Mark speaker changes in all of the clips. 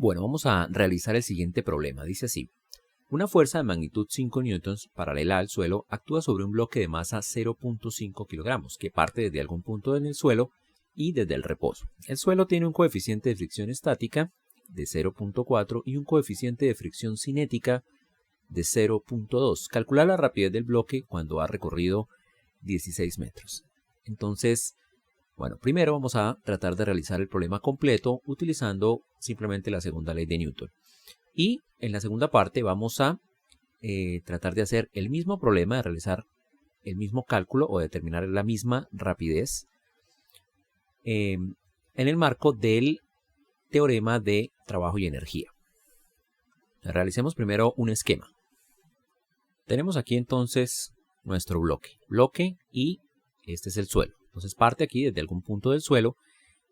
Speaker 1: Bueno, vamos a realizar el siguiente problema. Dice así. Una fuerza de magnitud 5 newtons paralela al suelo actúa sobre un bloque de masa 0.5 kilogramos que parte desde algún punto en el suelo y desde el reposo. El suelo tiene un coeficiente de fricción estática de 0.4 y un coeficiente de fricción cinética de 0.2. Calcula la rapidez del bloque cuando ha recorrido 16 metros. Entonces, bueno, primero vamos a tratar de realizar el problema completo utilizando simplemente la segunda ley de Newton. Y en la segunda parte vamos a tratar de hacer el mismo problema, de realizar el mismo cálculo o determinar la misma rapidez en el marco del teorema de trabajo y energía. Realicemos primero un esquema. Tenemos aquí entonces nuestro bloque y este es el suelo. Entonces parte aquí desde algún punto del suelo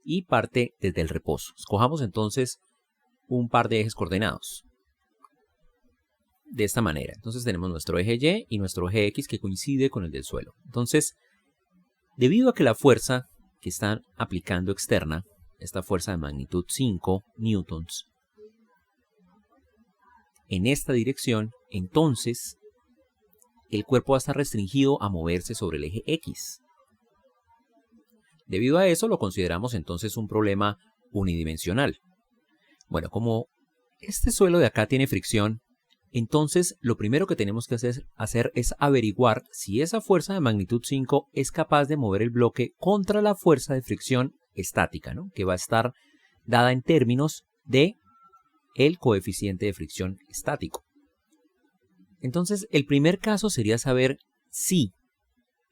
Speaker 1: y parte desde el reposo. Escojamos entonces un par de ejes coordenados. De esta manera. Entonces tenemos nuestro eje Y y nuestro eje X que coincide con el del suelo. Entonces, debido a que la fuerza que están aplicando externa, esta fuerza de magnitud 5 newtons, en esta dirección, entonces el cuerpo va a estar restringido a moverse sobre el eje X. Debido a eso lo consideramos entonces un problema unidimensional. Bueno, como este suelo de acá tiene fricción, entonces lo primero que tenemos que hacer es averiguar si esa fuerza de magnitud 5 es capaz de mover el bloque contra la fuerza de fricción estática, ¿no? Que va a estar dada en términos de el coeficiente de fricción estático. Entonces el primer caso sería saber si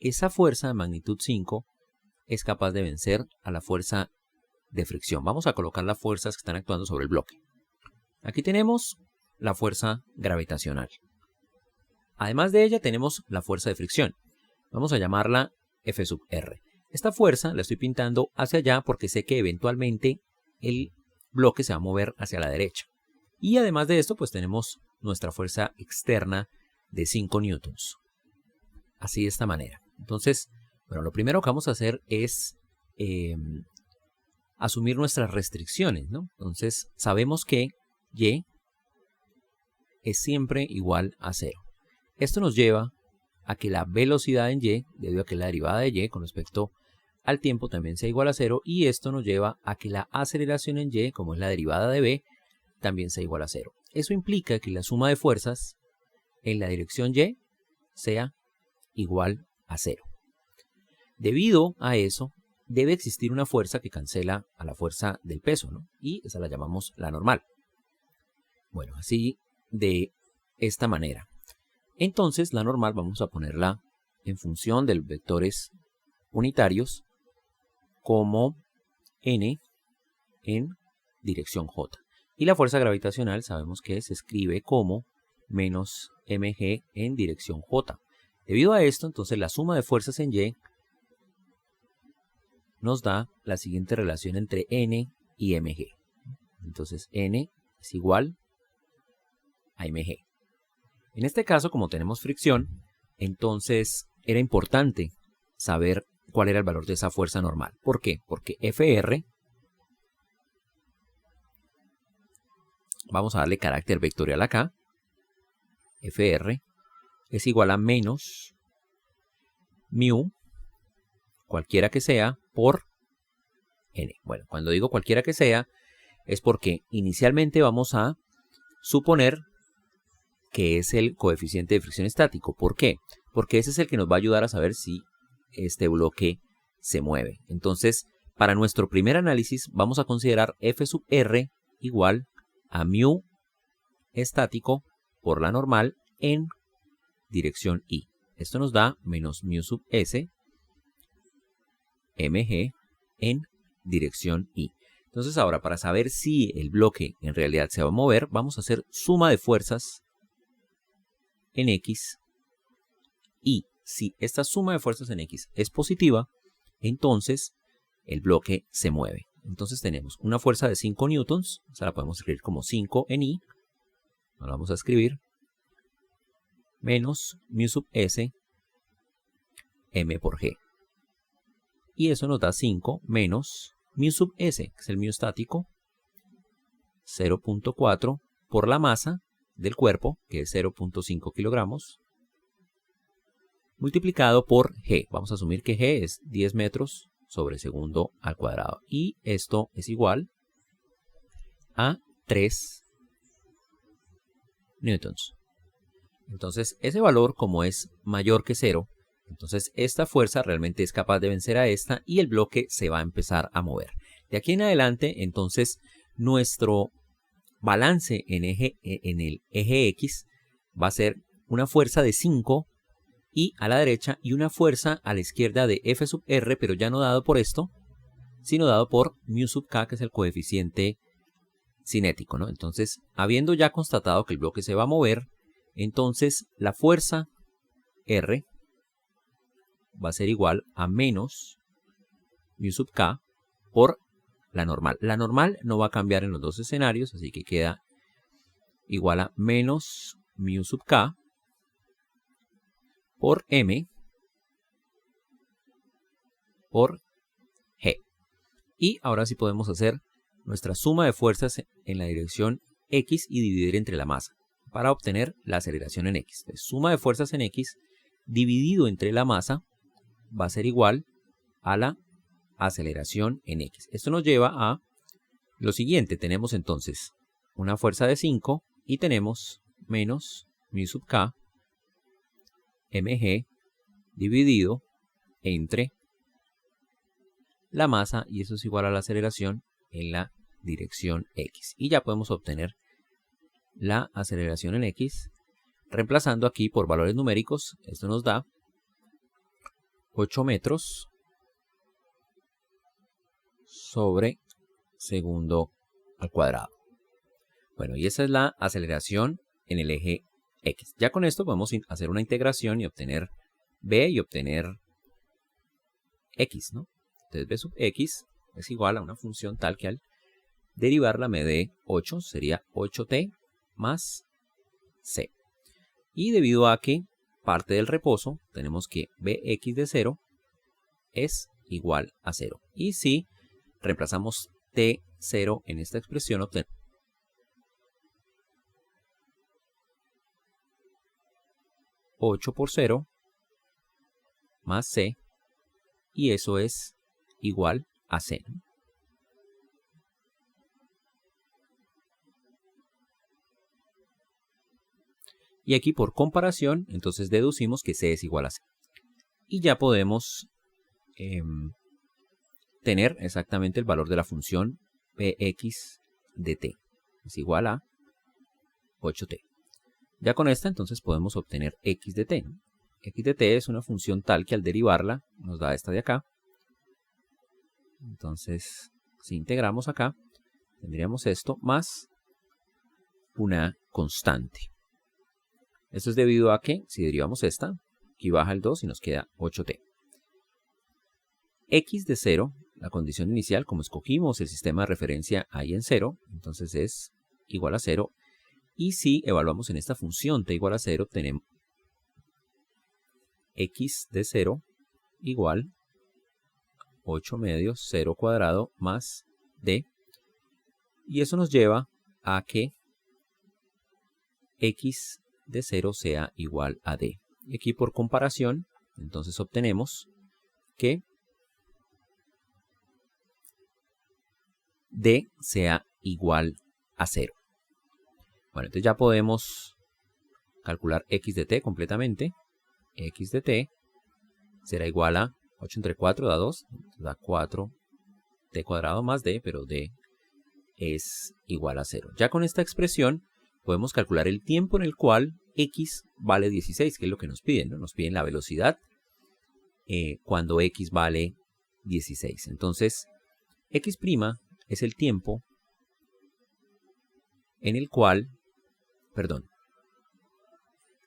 Speaker 1: esa fuerza de magnitud 5 es capaz de vencer a la fuerza de fricción. Vamos a colocar las fuerzas que están actuando sobre el bloque. Aquí tenemos la fuerza gravitacional. Además de ella tenemos la fuerza de fricción. Vamos a llamarla F sub R. Esta fuerza la estoy pintando hacia allá porque sé que eventualmente el bloque se va a mover hacia la derecha. Y además de esto, pues tenemos nuestra fuerza externa de 5 newtons. Así de esta manera. Entonces, bueno, lo primero que vamos a hacer es asumir nuestras restricciones, ¿no? Entonces, sabemos que Y es siempre igual a 0. Esto nos lleva a que la velocidad en Y, debido a que la derivada de Y con respecto al tiempo también sea igual a 0, y esto nos lleva a que la aceleración en Y, como es la derivada de B, también sea igual a 0. Eso implica que la suma de fuerzas en la dirección Y sea igual a 0. Debido a eso, debe existir una fuerza que cancela a la fuerza del peso, ¿no? Y esa la llamamos la normal. Bueno, así de esta manera. Entonces la normal vamos a ponerla en función de los vectores unitarios como n en dirección j. Y la fuerza gravitacional sabemos que se escribe como menos mg en dirección j. Debido a esto, entonces la suma de fuerzas en Y nos da la siguiente relación entre n y mg. Entonces n es igual a mg. En este caso, como tenemos fricción, entonces era importante saber cuál era el valor de esa fuerza normal. ¿Por qué? Porque Fr, vamos a darle carácter vectorial acá, Fr es igual a menos mu, cualquiera que sea, por n. Bueno, cuando digo cualquiera que sea, es porque inicialmente vamos a suponer que es el coeficiente de fricción estático. ¿Por qué? Porque ese es el que nos va a ayudar a saber si este bloque se mueve. Entonces, para nuestro primer análisis vamos a considerar F sub R igual a mu estático por la normal en dirección Y. Esto nos da menos mu sub S mg en dirección Y. Entonces ahora, para saber si el bloque en realidad se va a mover, vamos a hacer suma de fuerzas en X, y si esta suma de fuerzas en X es positiva, entonces el bloque se mueve. Entonces tenemos una fuerza de 5 newtons, o sea, la podemos escribir como 5 en Y, no la vamos a escribir, menos mu sub S m por G. Y eso nos da 5 menos mu sub S, que es el mu estático, 0.4 por la masa del cuerpo, que es 0.5 kilogramos, multiplicado por g. Vamos a asumir que g es 10 metros sobre segundo al cuadrado. Y esto es igual a 3 newtons. Entonces, ese valor, como es mayor que 0, entonces esta fuerza realmente es capaz de vencer a esta y el bloque se va a empezar a mover. De aquí en adelante, entonces, nuestro balance en el eje X va a ser una fuerza de 5 y a la derecha y una fuerza a la izquierda de F sub R, pero ya no dado por esto, sino dado por mu sub K, que es el coeficiente cinético, ¿no? Entonces, habiendo ya constatado que el bloque se va a mover, entonces la fuerza R va a ser igual a menos mu sub K por la normal. La normal no va a cambiar en los dos escenarios, así que queda igual a menos mu sub K por M por G. Y ahora sí podemos hacer nuestra suma de fuerzas en la dirección X y dividir entre la masa para obtener la aceleración en X. Entonces, suma de fuerzas en X dividido entre la masa va a ser igual a la aceleración en X. Esto nos lleva a lo siguiente. Tenemos entonces una fuerza de 5 y tenemos menos mu sub K mg dividido entre la masa, y eso es igual a la aceleración en la dirección X. Y ya podemos obtener la aceleración en X reemplazando aquí por valores numéricos. Esto nos da 8 metros sobre segundo al cuadrado. Bueno, y esa es la aceleración en el eje X. Ya con esto podemos hacer una integración y obtener B y obtener X, ¿no? Entonces B sub X es igual a una función tal que al derivarla me dé 8, sería 8t más c. Y debido a que parte del reposo, tenemos que Bx de 0 es igual a 0. Y si reemplazamos t0 en esta expresión, obtenemos 8 por 0 más c, y eso es igual a c. Y aquí por comparación, entonces deducimos que c es igual a c. Y ya podemos tener exactamente el valor de la función px de t. Es igual a 8t. Ya con esta entonces podemos obtener x de t, ¿no? X de t es una función tal que al derivarla nos da esta de acá. Entonces, si integramos acá, tendríamos esto más una constante. Esto es debido a que, si derivamos esta, aquí baja el 2 y nos queda 8t. X de 0, la condición inicial, como escogimos el sistema de referencia ahí en 0, entonces es igual a 0. Y si evaluamos en esta función t igual a 0, tenemos x de 0 igual 8 medios 0 cuadrado más d. Y eso nos lleva a que x de 0 sea igual a d. Y aquí por comparación, entonces obtenemos que d sea igual a 0. Bueno, entonces ya podemos calcular x de t completamente. X de t será igual a 8 entre 4 da 2, da 4t cuadrado más d, pero d es igual a 0. Ya con esta expresión podemos calcular el tiempo en el cual x vale 16, que es lo que nos piden, ¿no? Nos piden la velocidad cuando x vale 16. Entonces, x' es el tiempo en el cual, perdón,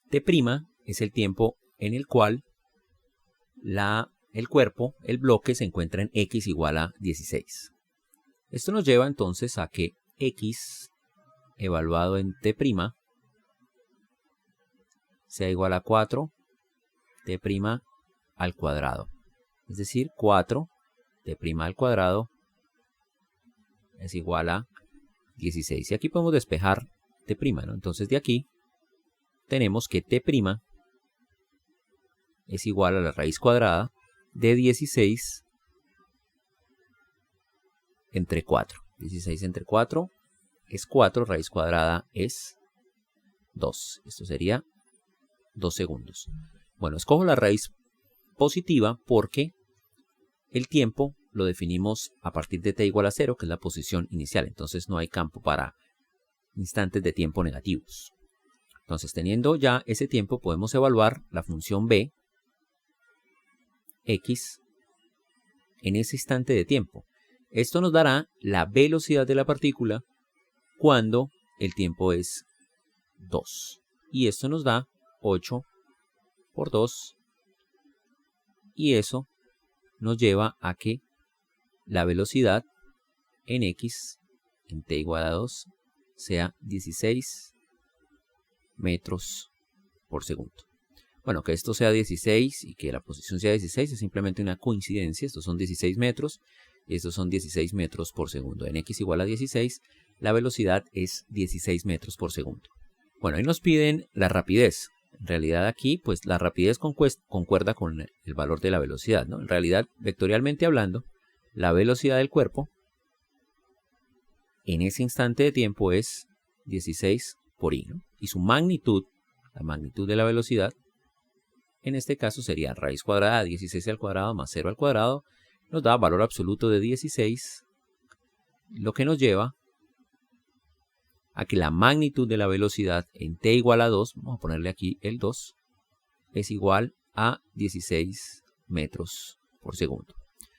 Speaker 1: t' es el tiempo en el cual el cuerpo, el bloque, se encuentra en x igual a 16. Esto nos lleva entonces a que x evaluado en t' sea igual a 4t' al cuadrado. Es decir, 4t' al cuadrado es igual a 16. Y aquí podemos despejar t', ¿no? Entonces de aquí tenemos que t' es igual a la raíz cuadrada de 16 entre 4. 16 entre 4 es 4, raíz cuadrada es 2. Esto sería 2 segundos. Bueno, escojo la raíz positiva porque el tiempo lo definimos a partir de t igual a 0, que es la posición inicial. Entonces no hay campo para instantes de tiempo negativos. Entonces, teniendo ya ese tiempo, podemos evaluar la función b, x, en ese instante de tiempo. Esto nos dará la velocidad de la partícula cuando el tiempo es 2. Y esto nos da 8 por 2. Y eso nos lleva a que la velocidad en x, en t igual a 2, sea 16 metros por segundo. Bueno, que esto sea 16 y que la posición sea 16 es simplemente una coincidencia. Estos son 16 metros y estos son 16 metros por segundo. En x igual a 16, la velocidad es 16 metros por segundo. Bueno, ahí nos piden la rapidez. En realidad aquí, pues la rapidez concuerda con el valor de la velocidad, ¿no? En realidad, vectorialmente hablando, la velocidad del cuerpo en ese instante de tiempo es 16 por i, ¿no? Y su magnitud, la magnitud de la velocidad, en este caso sería raíz cuadrada de 16 al cuadrado más 0 al cuadrado, nos da valor absoluto de 16, lo que nos lleva a que la magnitud de la velocidad en t igual a 2, vamos a ponerle aquí el 2, es igual a 16 metros por segundo.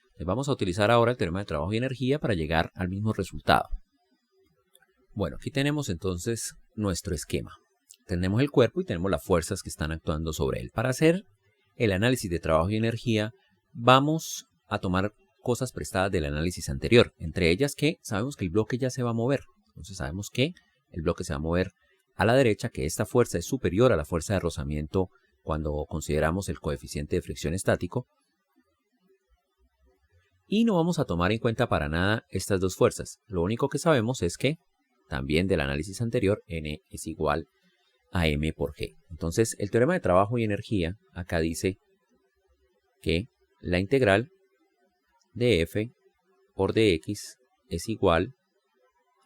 Speaker 1: Entonces vamos a utilizar ahora el teorema de trabajo y energía para llegar al mismo resultado. Bueno, aquí tenemos entonces nuestro esquema. Tenemos el cuerpo y tenemos las fuerzas que están actuando sobre él. Para hacer el análisis de trabajo y energía, vamos a tomar cosas prestadas del análisis anterior. Entre ellas que sabemos que el bloque ya se va a mover. Entonces sabemos que el bloque se va a mover a la derecha, que esta fuerza es superior a la fuerza de rozamiento cuando consideramos el coeficiente de fricción estático. Y no vamos a tomar en cuenta para nada estas dos fuerzas. Lo único que sabemos es que, también del análisis anterior, N es igual a M por G. Entonces, el teorema de trabajo y energía acá dice que la integral de F por dx es igual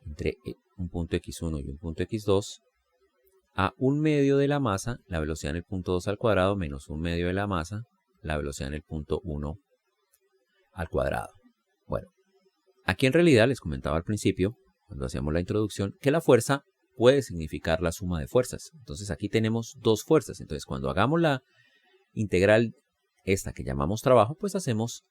Speaker 1: entre un punto x1 y un punto x2 a 1/2 de la masa, la velocidad en el punto 2 al cuadrado, menos 1/2 de la masa, la velocidad en el punto 1 al cuadrado. Bueno, aquí en realidad les comentaba al principio, cuando hacíamos la introducción, que la fuerza puede significar la suma de fuerzas. Entonces aquí tenemos dos fuerzas. Entonces cuando hagamos la integral esta que llamamos trabajo, pues hacemos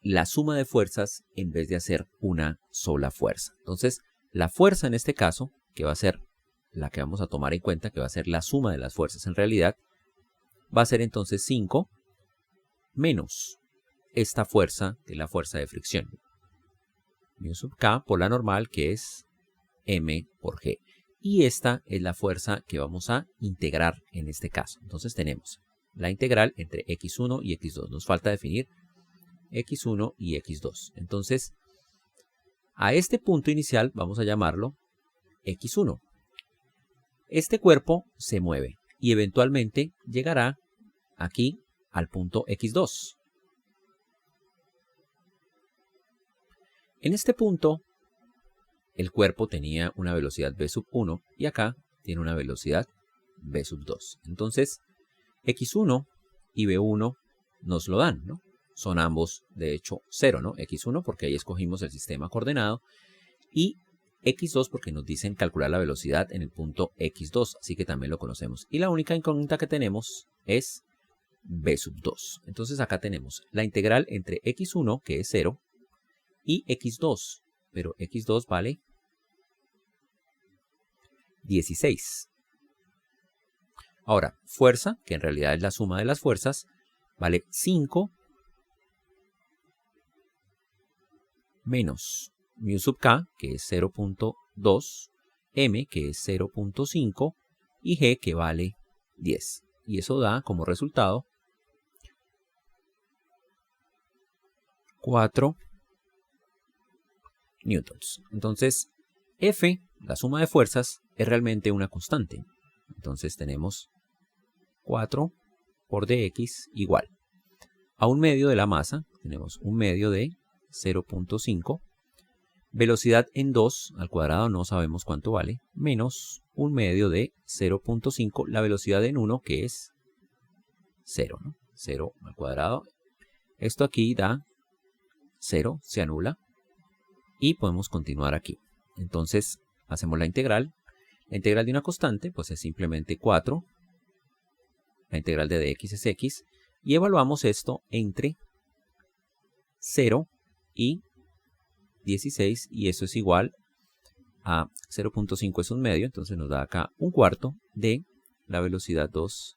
Speaker 1: la suma de fuerzas en vez de hacer una sola fuerza. Entonces la fuerza en este caso, que va a ser la que vamos a tomar en cuenta, que va a ser la suma de las fuerzas en realidad, va a ser entonces 5 menos esta fuerza, que es la fuerza de fricción. Mu sub k por la normal, que es M por G. Y esta es la fuerza que vamos a integrar en este caso. Entonces tenemos la integral entre x1 y x2. Nos falta definir x1 y x2. Entonces, a este punto inicial vamos a llamarlo x1. Este cuerpo se mueve y eventualmente llegará aquí al punto x2. En este punto, el cuerpo tenía una velocidad v sub 1 y acá tiene una velocidad v sub 2. Entonces, x1 y v1 nos lo dan, ¿no? Son ambos, de hecho, 0, ¿no? x1 porque ahí escogimos el sistema coordenado y x2 porque nos dicen calcular la velocidad en el punto x2, así que también lo conocemos. Y la única incógnita que tenemos es v sub 2. Entonces acá tenemos la integral entre x1, que es 0, y x2, pero x2 vale 16. Ahora, fuerza, que en realidad es la suma de las fuerzas, vale 5 menos mu sub k, que es 0.2, m, que es 0.5, y g, que vale 10. Y eso da como resultado 4 newtons. Entonces, F, la suma de fuerzas, es realmente una constante. Entonces tenemos 4 por dx igual a 1/2 de la masa, tenemos 1/2 de 0.5, velocidad en 2 al cuadrado no sabemos cuánto vale, menos 1/2 de 0.5, la velocidad en 1 que es 0, ¿no? 0 al cuadrado. Esto aquí da 0, se anula y podemos continuar aquí. Entonces hacemos la integral. La integral de una constante pues es simplemente 4. La integral de dx es x. Y evaluamos esto entre 0 y 16. Y eso es igual a 0.5 es 1/2. Entonces nos da acá 1/4 de la velocidad 2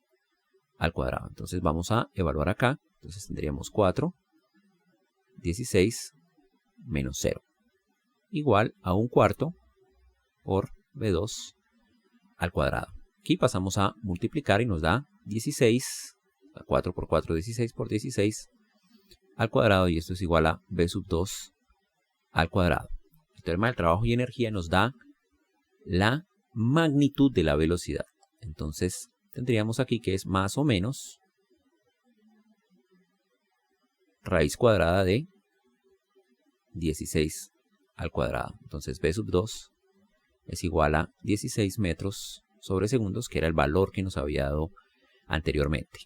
Speaker 1: al cuadrado. Entonces vamos a evaluar acá. Entonces tendríamos 4, 16 menos 0. Igual a 1/4 por b2 al cuadrado. Aquí pasamos a multiplicar y nos da 16, 4 por 4, 16 por 16 al cuadrado, y esto es igual a b sub 2 al cuadrado. El teorema del trabajo y energía nos da la magnitud de la velocidad. Entonces tendríamos aquí que es más o menos raíz cuadrada de 16 al cuadrado. Entonces b sub 2 es igual a 16 metros sobre segundos, que era el valor que nos había dado anteriormente.